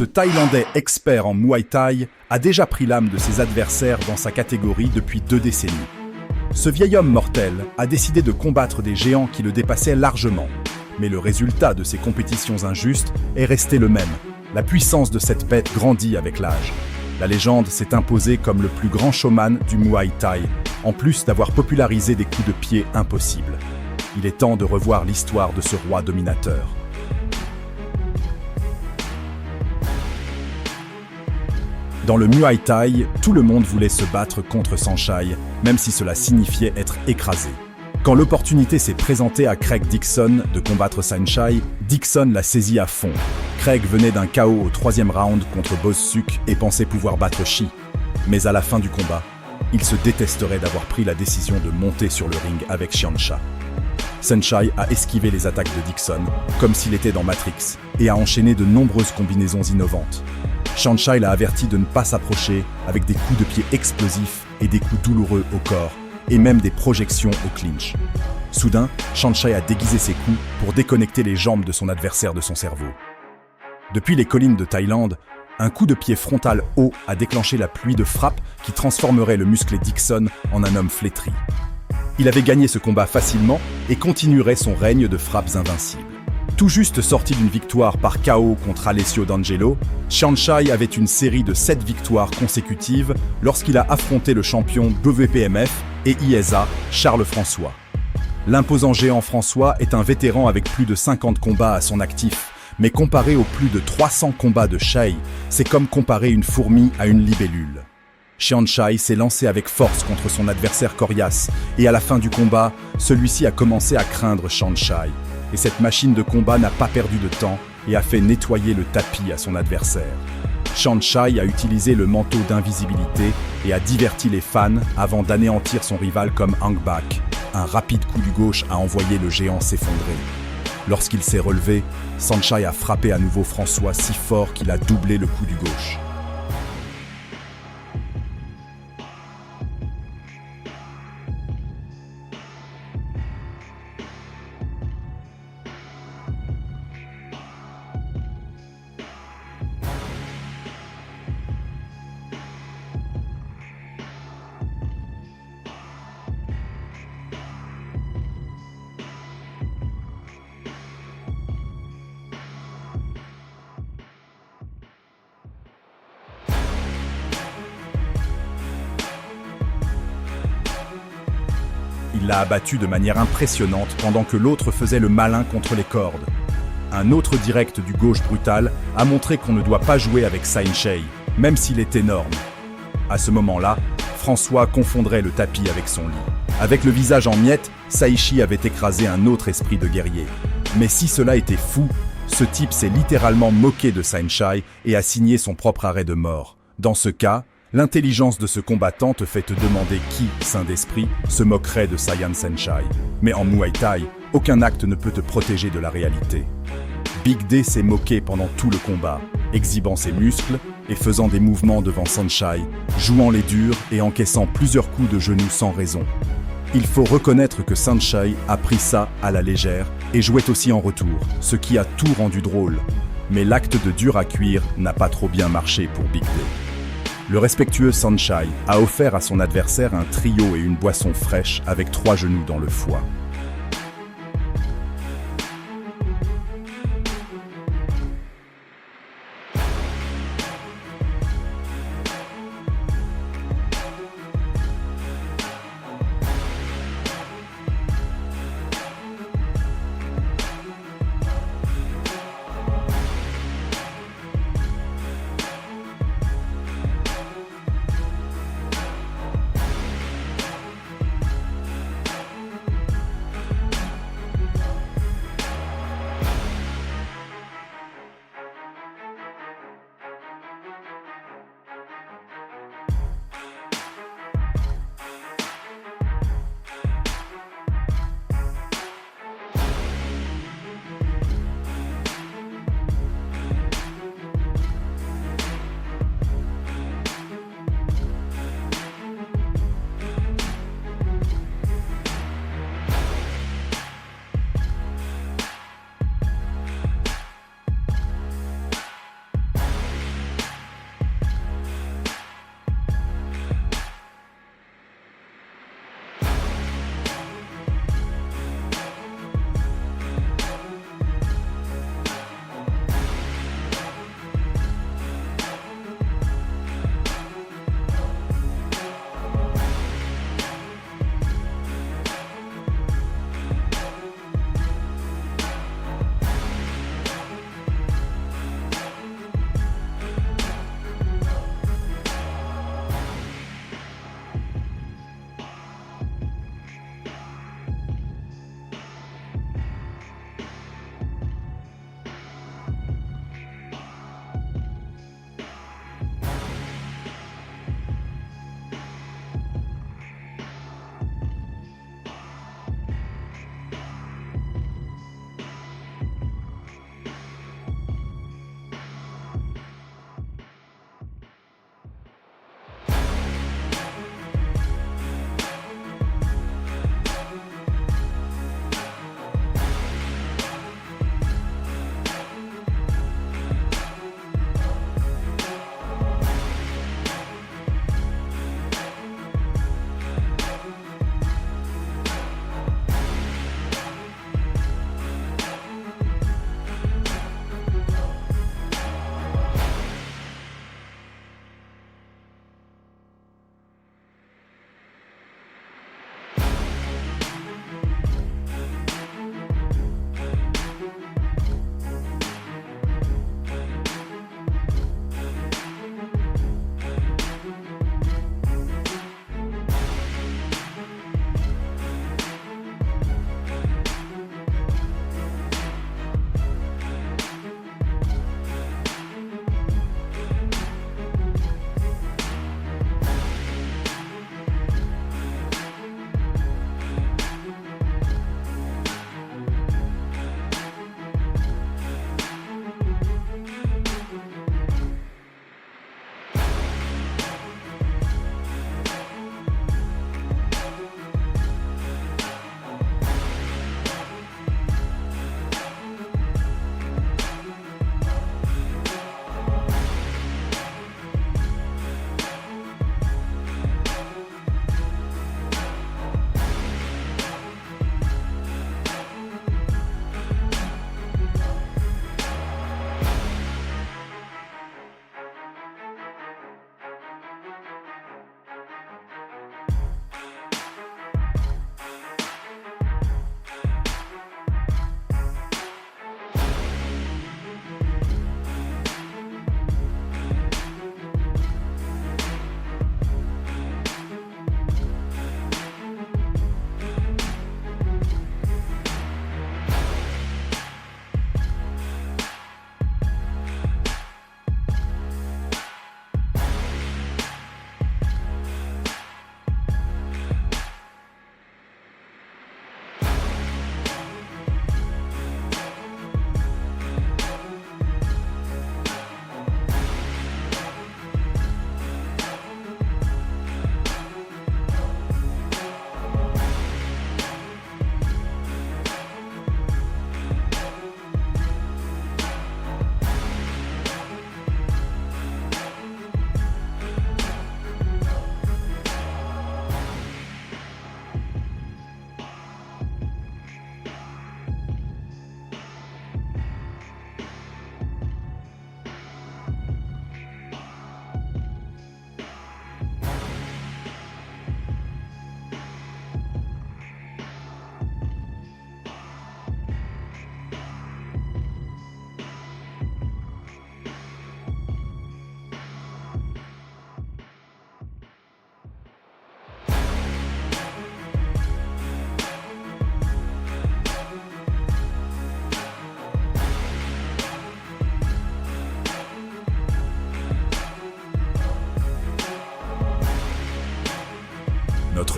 Ce Thaïlandais expert en Muay Thai a déjà pris l'âme de ses adversaires dans sa catégorie depuis 2 décennies. Ce vieil homme mortel a décidé de combattre des géants qui le dépassaient largement. Mais le résultat de ces compétitions injustes est resté le même. La puissance de cette bête grandit avec l'âge. La légende s'est imposée comme le plus grand showman du Muay Thai, en plus d'avoir popularisé des coups de pied impossibles. Il est temps de revoir l'histoire de ce roi dominateur. Dans le Muay Thai, tout le monde voulait se battre contre Saenchai, même si cela signifiait être écrasé. Quand l'opportunité s'est présentée à Craig Dixon de combattre Saenchai, Dixon l'a saisi à fond. Craig venait d'un KO au 3e round contre Bossuk et pensait pouvoir battre Shi. Mais à la fin du combat, il se détesterait d'avoir pris la décision de monter sur le ring avec Saenchai. Saenchai a esquivé les attaques de Dixon, comme s'il était dans Matrix, et a enchaîné de nombreuses combinaisons innovantes. Saenchai l'a averti de ne pas s'approcher avec des coups de pied explosifs et des coups douloureux au corps, et même des projections au clinch. Soudain, Saenchai a déguisé ses coups pour déconnecter les jambes de son adversaire de son cerveau. Depuis les collines de Thaïlande, un coup de pied frontal haut a déclenché la pluie de frappes qui transformerait le musclé Dixon en un homme flétri. Il avait gagné ce combat facilement et continuerait son règne de frappes invincibles. Tout juste sorti d'une victoire par KO contre Alessio D'Angelo, Saenchai avait une série de 7 victoires consécutives lorsqu'il a affronté le champion WPMF et ISA, Charles François. L'imposant géant François est un vétéran avec plus de 50 combats à son actif, mais comparé aux plus de 300 combats de Chai, c'est comme comparer une fourmi à une libellule. Saenchai s'est lancé avec force contre son adversaire coriace, et à la fin du combat, celui-ci a commencé à craindre Saenchai. Et cette machine de combat n'a pas perdu de temps et a fait nettoyer le tapis à son adversaire. Saenchai a utilisé le manteau d'invisibilité et a diverti les fans avant d'anéantir son rival comme Hang Bak. Un rapide coup du gauche a envoyé le géant s'effondrer. Lorsqu'il s'est relevé, Saenchai a frappé à nouveau François si fort qu'il a doublé le coup du gauche. Il l'a abattu de manière impressionnante pendant que l'autre faisait le malin contre les cordes. Un autre direct du gauche brutal a montré qu'on ne doit pas jouer avec Saenchai, même s'il est énorme. À ce moment-là, François confondrait le tapis avec son lit. Avec le visage en miettes, Saishi avait écrasé un autre esprit de guerrier. Mais si cela était fou, ce type s'est littéralement moqué de Saenchai et a signé son propre arrêt de mort. Dans ce cas, l'intelligence de ce combattant te fait te demander qui, saint d'esprit, se moquerait de Saiyan Saenchai. Mais en Muay Thai, aucun acte ne peut te protéger de la réalité. Big D s'est moqué pendant tout le combat, exhibant ses muscles et faisant des mouvements devant Saenchai, jouant les durs et encaissant plusieurs coups de genoux sans raison. Il faut reconnaître que Saenchai a pris ça à la légère et jouait aussi en retour, ce qui a tout rendu drôle. Mais l'acte de dur à cuire n'a pas trop bien marché pour Big D. Le respectueux Saenchai a offert à son adversaire un trio et une boisson fraîche avec 3 genoux dans le foie.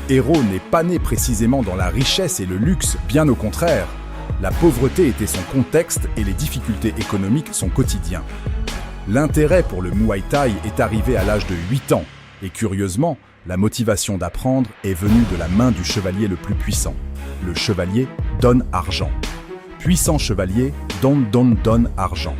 héros n'est pas né précisément dans la richesse et le luxe, bien au contraire. La pauvreté était son contexte et les difficultés économiques son quotidien. L'intérêt pour le Muay Thai est arrivé à l'âge de 8 ans, et curieusement, la motivation d'apprendre est venue de la main du chevalier le plus puissant, le chevalier Don Argent. Puissant chevalier, Don Argent.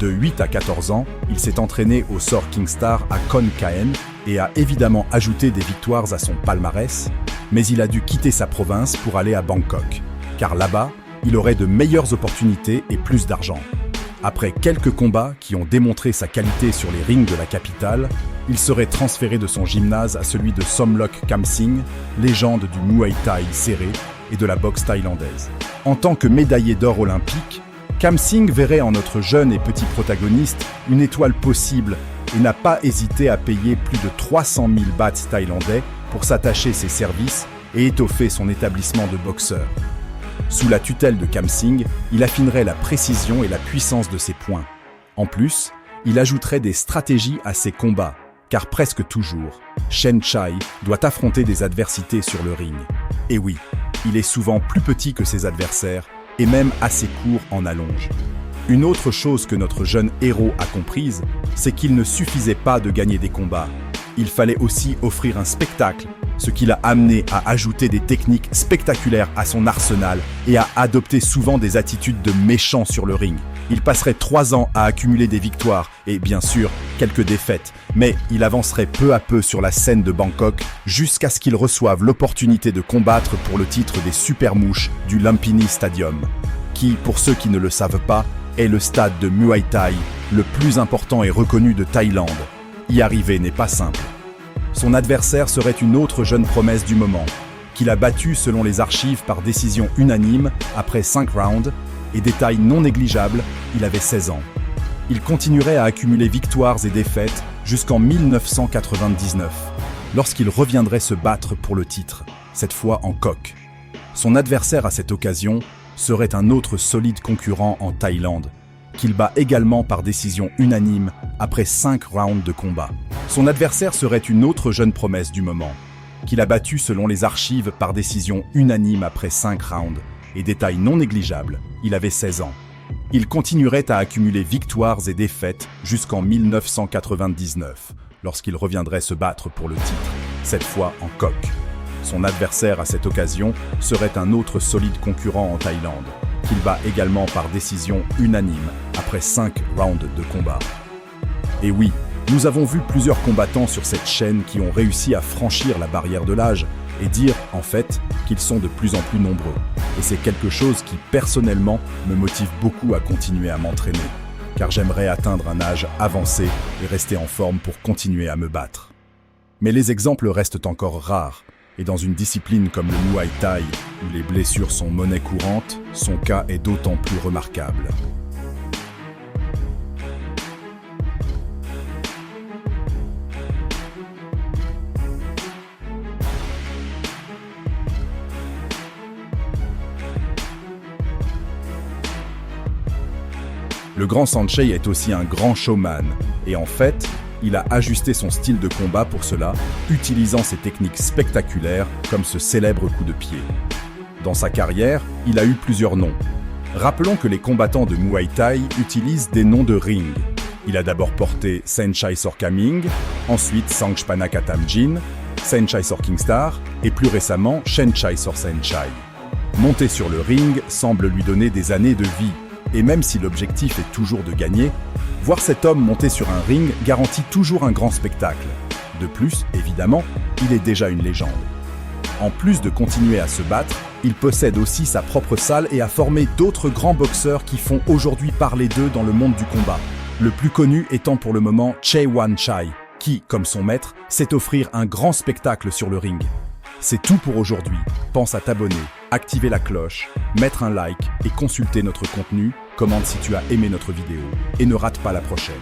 De 8 à 14 ans, il s'est entraîné au Sor Kingstar à Khon Kaen et a évidemment ajouté des victoires à son palmarès, mais il a dû quitter sa province pour aller à Bangkok, car là-bas, il aurait de meilleures opportunités et plus d'argent. Après quelques combats qui ont démontré sa qualité sur les rings de la capitale, il serait transféré de son gymnase à celui de Somlok Kamsing, légende du Muay Thai serré et de la boxe thaïlandaise. En tant que médaillé d'or olympique, Kamsing verrait en notre jeune et petit protagoniste une étoile possible et n'a pas hésité à payer plus de 300 000 bahts thaïlandais pour s'attacher ses services et étoffer son établissement de boxeur. Sous la tutelle de Kamsing, il affinerait la précision et la puissance de ses poings. En plus, il ajouterait des stratégies à ses combats, car presque toujours, Chen Chai doit affronter des adversités sur le ring. Et oui, il est souvent plus petit que ses adversaires, et même assez court en allonge. Une autre chose que notre jeune héros a comprise, c'est qu'il ne suffisait pas de gagner des combats. Il fallait aussi offrir un spectacle, ce qui l'a amené à ajouter des techniques spectaculaires à son arsenal et à adopter souvent des attitudes de méchant sur le ring. Il passerait 3 ans à accumuler des victoires et bien sûr quelques défaites, mais il avancerait peu à peu sur la scène de Bangkok jusqu'à ce qu'il reçoive l'opportunité de combattre pour le titre des Super Mouches du Lumpini Stadium, qui, pour ceux qui ne le savent pas, est le stade de Muay Thai le plus important et reconnu de Thaïlande. Y arriver n'est pas simple. Son adversaire serait une autre jeune promesse du moment, qu'il a battu selon les archives par décision unanime après 5 rounds, et détail non négligeable, il avait 16 ans. Il continuerait à accumuler victoires et défaites jusqu'en 1999, lorsqu'il reviendrait se battre pour le titre, cette fois en coq. Son adversaire à cette occasion serait un autre solide concurrent en Thaïlande, qu'il bat également par décision unanime après 5 rounds de combat. Son adversaire serait une autre jeune promesse du moment, qu'il a battu selon les archives par décision unanime après 5 rounds, et détail non négligeable, il avait 16 ans. Il continuerait à accumuler victoires et défaites jusqu'en 1999, lorsqu'il reviendrait se battre pour le titre, cette fois en coq. Son adversaire à cette occasion serait un autre solide concurrent en Thaïlande, qu'il bat également par décision unanime après 5 rounds de combat. Et oui, nous avons vu plusieurs combattants sur cette chaîne qui ont réussi à franchir la barrière de l'âge et dire, en fait, qu'ils sont de plus en plus nombreux. Et c'est quelque chose qui, personnellement, me motive beaucoup à continuer à m'entraîner, car j'aimerais atteindre un âge avancé et rester en forme pour continuer à me battre. Mais les exemples restent encore rares, et dans une discipline comme le Muay Thai, où les blessures sont monnaie courante, son cas est d'autant plus remarquable. Le grand Saenchai est aussi un grand showman, et en fait, il a ajusté son style de combat pour cela, utilisant ses techniques spectaculaires comme ce célèbre coup de pied. Dans sa carrière, il a eu plusieurs noms. Rappelons que les combattants de Muay Thai utilisent des noms de ring. Il a d'abord porté Saenchai Sor Kaming, ensuite Sangchpanak Atamjin, Saenchai Sor Kingstar et plus récemment Saenchai Sor Saenchai. Monter sur le ring semble lui donner des années de vie. Et même si l'objectif est toujours de gagner, voir cet homme monter sur un ring garantit toujours un grand spectacle. De plus, évidemment, il est déjà une légende. En plus de continuer à se battre, il possède aussi sa propre salle et a formé d'autres grands boxeurs qui font aujourd'hui parler d'eux dans le monde du combat. Le plus connu étant pour le moment Chae Wan Chai, qui, comme son maître, sait offrir un grand spectacle sur le ring. C'est tout pour aujourd'hui. Pense à t'abonner, activer la cloche, mettre un like et consulter notre contenu. Commente si tu as aimé notre vidéo et ne rate pas la prochaine.